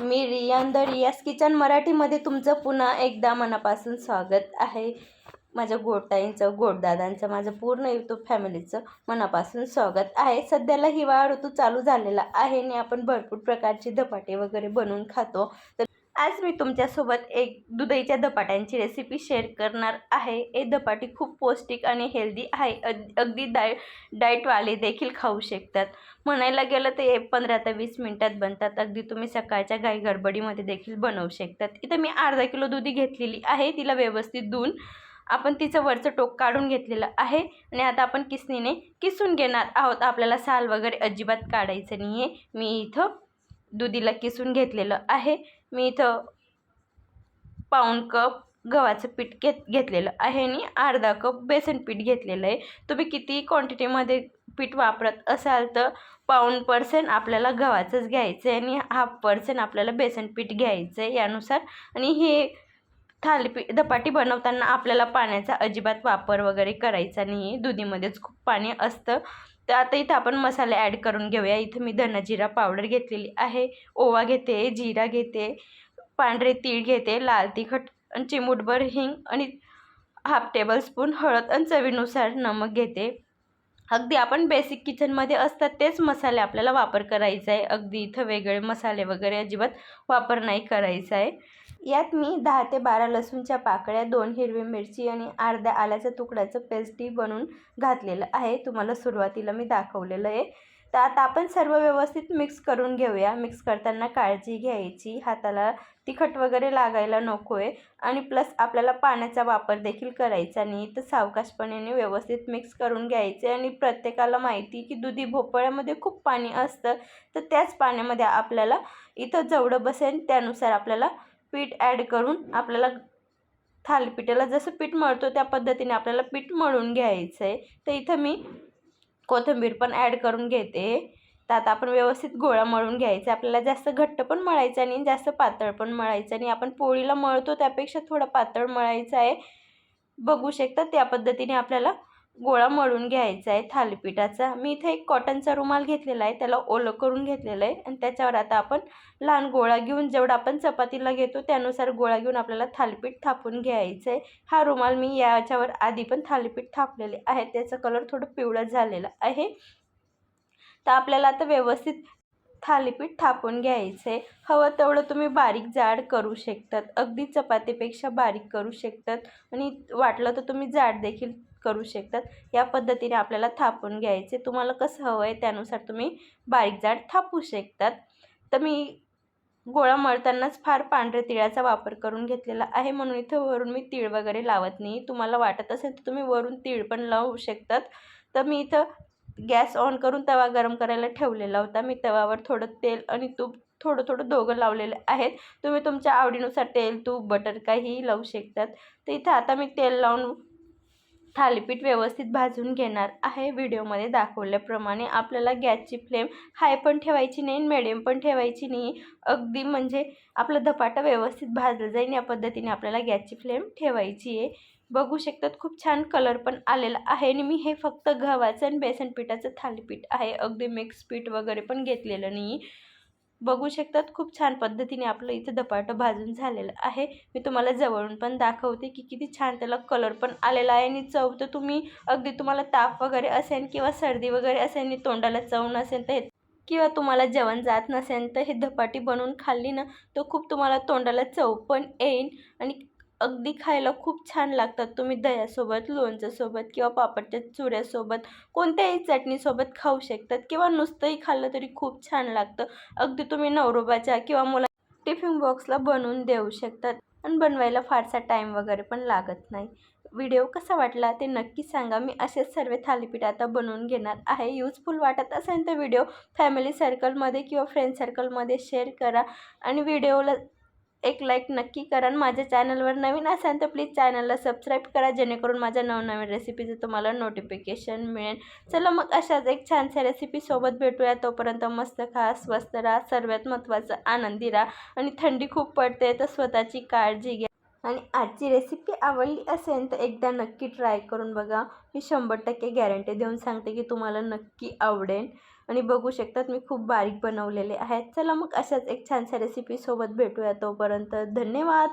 मी Riyan the रियाज kitchen मराठीमध्ये तुमचं पुन्हा एकदा मनापासून स्वागत आहे. माझ्या गोडताईंचं, गोडदादांचं, माझं पूर्ण यूट्यूब फॅमिलीचं मनापासून स्वागत आहे. सध्याला हिवाळा ऋतू चालू झालेला आहे आणि आपण भरपूर प्रकारचे धपाटे वगैरे बनवून खातो. तर आज मी तुमच्यासोबत एक दुधाच्या धपाट्यांची रेसिपी शेअर करणार आहे. हे धपाटे खूप पौष्टिक आणि हेल्दी आहे. अगदी डाएटवाले देखील खाऊ शकतात. म्हणायला गेलं तर हे 15 ते 20 मिनिटात बनतात. अगदी तुम्ही सकाळच्या घाई गडबडीमध्ये देखील बनवू शकतात. इथं मी अर्धा किलो दुधी घेतलेली आहे. तिला व्यवस्थित धुवून आपण तिचं वरचं टोक काढून घेतलेलं आहे आणि आता आपण किसणीने किसून घेणार आहोत. आपल्याला साल वगैरे अजिबात काढायचं नाही आहे. मी इथं दुधीला किसून घेतलेलं आहे. मी इथं पाऊण कप गव्हाचं पीठ घेतलेलं आहे आणि अर्धा कप बेसन पीठ घेतलेलं आहे. तुम्ही किती क्वांटिटीमध्ये पीठ वापरत असाल तर पाऊण% आपल्याला गव्हाचंच घ्यायचं आहे आणि 1/2% आपल्याला बेसन पीठ घ्यायचं आहे यानुसार. आणि हे धपाटी बनवताना आपल्याला पाण्याचा अजिबात वापर वगैरे करायचा नाही आहे. दुधीमध्येच खूप पाणी असतं. तर आता इथं आपण मसाले ॲड करून घेऊया. इथं मी धना-जिरा पावडर घेतलेली आहे, ओवा घेते, जिरा घेते, पांढरे तीळ घेते, लाल तिखट आणि चिमूटभर हिंग आणि 1/2 टेबलस्पून हळद आणि चवीनुसार नमक घेते. अगदी आपण बेसिक किचनमध्ये असतात तेच मसाले आपल्याला वापर करायचा आहे. अगदी इथं वेगळे मसाले वगैरे अजिबात वापर नाही करायचा आहे. यात मी 10 ते 12 लसूणच्या पाकळ्या, 2 हिरवी मिरची आणि अर्ध्या आल्याच्या तुकड्याचं पेस्टी बनवून घातलेलं आहे. तुम्हाला सुरुवातीला मी दाखवलेलं आहे. तर आता आपण सर्व व्यवस्थित मिक्स करून घेऊया. मिक्स करताना काळजी घ्यायची, हाताला तिखट वगैरे लागायला नको आहे आणि प्लस आपल्याला पाण्याचा वापर देखील करायचा नाही. तर सावकाशपणे व्यवस्थित मिक्स करून घ्यायचे. आणि प्रत्येकाला माहिती की दुधी भोपळ्यामध्ये खूप पाणी असतं, तर त्याच पाण्यामध्ये आपल्याला इथं जेवढं बसेल त्यानुसार आपल्याला पीठ ॲड करून आपल्याला थालीपीठाला जसं पीठ मळतो त्या पद्धतीने आपल्याला पीठ मळून घ्यायचं आहे. तर इथं मी कोथिंबीर पण ॲड करून घेते. तर आता आपण व्यवस्थित गोळा मळून घ्यायचा. आपल्याला जास्त घट्ट पण मळायचा नाही, जास्त पातळ पण मळायचं नाही. आपण पोळीला मळतो त्यापेक्षा थोडा पातळ मळायचा आहे. बघू शकता त्या पद्धतीने आपल्याला गोळा मळून घ्यायचा आहे थालीपीठाचा. मी इथे एक कॉटनचा रुमाल घेतलेला आहे, त्याला ओलं करून घेतलेलं आहे आणि त्याच्यावर आता आपण लहान गोळा घेऊन जेवढा आपण चपातीला घेतो त्यानुसार गोळा घेऊन आपल्याला थालीपीठ थापून घ्यायचं आहे. हा रुमाल मी याच्यावर आधी पण थालीपीठ थापलेले आहे, त्याचा कलर थोडं पिवळा झालेला आहे. तर आपल्याला आता व्यवस्थित थालीपीठ थापून घ्यायचं आहे. हवं तेवढं तुम्ही बारीक जाड करू शकतात, अगदी चपातीपेक्षा बारीक करू शकतात आणि वाटलं तर तुम्ही जाड देखील करू शकतात. या पद्धतीने आपल्याला थापून घ्यायचे. तुम्हाला कसं हवं आहे त्यानुसार तुम्ही बारीक जाड थापू शकतात. तर मी गोळा मळतानाच फार पांढऱ्या तिळाचा वापर करून घेतलेला आहे, म्हणून इथं वरून मी तीळ वगैरे लावत नाही. तुम्हाला वाटत असेल तर तुम्ही वरून तीळ पण लावू शकतात. तर मी इथं गॅस ऑन करून तवा गरम करायला ठेवलेला होता. मी तव्यावर थोडं तेल आणि तूप थोडं थोडं दोघं लावलेले आहेत. तुम्ही तुमच्या आवडीनुसार तेल, तूप, बटर काहीही लावू शकतात. तर इथं आता मी तेल लावून थालीपीठ व्यवस्थित भाजून घेणार आहे. व्हिडिओमध्ये दाखवल्याप्रमाणे आपल्याला गॅसची फ्लेम हाय पण ठेवायची नाही, मिडियम पण ठेवायची नाही. अगदी म्हणजे आपलं धपाटा व्यवस्थित भाजलं जाईल या पद्धतीने आपल्याला गॅसची फ्लेम ठेवायची आहे. बघू शकतात खूप छान कलर पण आलेला आहे आणि मी हे फक्त गव्हाचं आणि बेसन पिठाचं थालीपीठ आहे, अगदी मिक्स पीठ वगैरे पण घेतलेलं नाही. बघू शकतात खूप छान पद्धतीने आपलं इथं धपाटं भाजून झालेलं आहे. मी तुम्हाला जवळून पण दाखवते की किती छान त्याला कलर पण आलेला आहे. आणि चव तर तुम्ही अगदी तुम्हाला ताप वगैरे असेल किंवा सर्दी वगैरे असेल आणि तोंडाला चव नसेल तर किंवा तुम्हाला जेवण जात नसेल तर हे धपाटी बनवून खाल्ली ना तर खूप तुम्हाला तोंडाला चव पण येईल आणि अगदी खायला खूप छान लागतात. तुम्ही दह्यासोबत, लोणच्यासोबत किंवा पापडच्या चुऱ्यासोबत कोणत्याही चटणीसोबत खाऊ शकतात किंवा नुसतंही खाल्लं तरी खूप छान लागतं. अगदी तुम्ही नवरोबाच्या किंवा मुला टिफिन बॉक्सला बनवून देऊ शकतात आणि बनवायला फारसा टाईम वगैरे पण लागत नाही. व्हिडिओ कसा वाटला ते नक्की सांगा. मी असेच सर्व थालीपीठ आता बनवून घेणार आहे. यूजफुल वाटत असेल तर व्हिडिओ फॅमिली सर्कलमध्ये किंवा फ्रेंड सर्कलमध्ये शेअर करा आणि व्हिडिओला एक लाईक नक्की करा. आणि माझ्या चॅनलवर नवीन असाल तर प्लीज चॅनलला सबस्क्राईब करा, जेणेकरून माझ्या नवनवीन रेसिपीचं तुम्हाला नोटिफिकेशन मिळेल. चला मग अशाच एक छानशा रेसिपीसोबत भेटूया. तोपर्यंत मस्त खा, स्वस्त राहा, सर्वात महत्त्वाचं आनंदी राहा. आणि थंडी खूप पडते तर स्वतःची काळजी घ्या. आणि आजची रेसिपी आवडली असेल तर एकदा नक्की ट्राय करून बघा. मी 100% गॅरंटी देऊन सांगते की तुम्हाला नक्की आवडेल. आणि बघू शकतात मी खूप बारीक बनवलेले आहेत. चला मग अशाच एक छानशा रेसिपीसोबत भेटूया. तोपर्यंत धन्यवाद.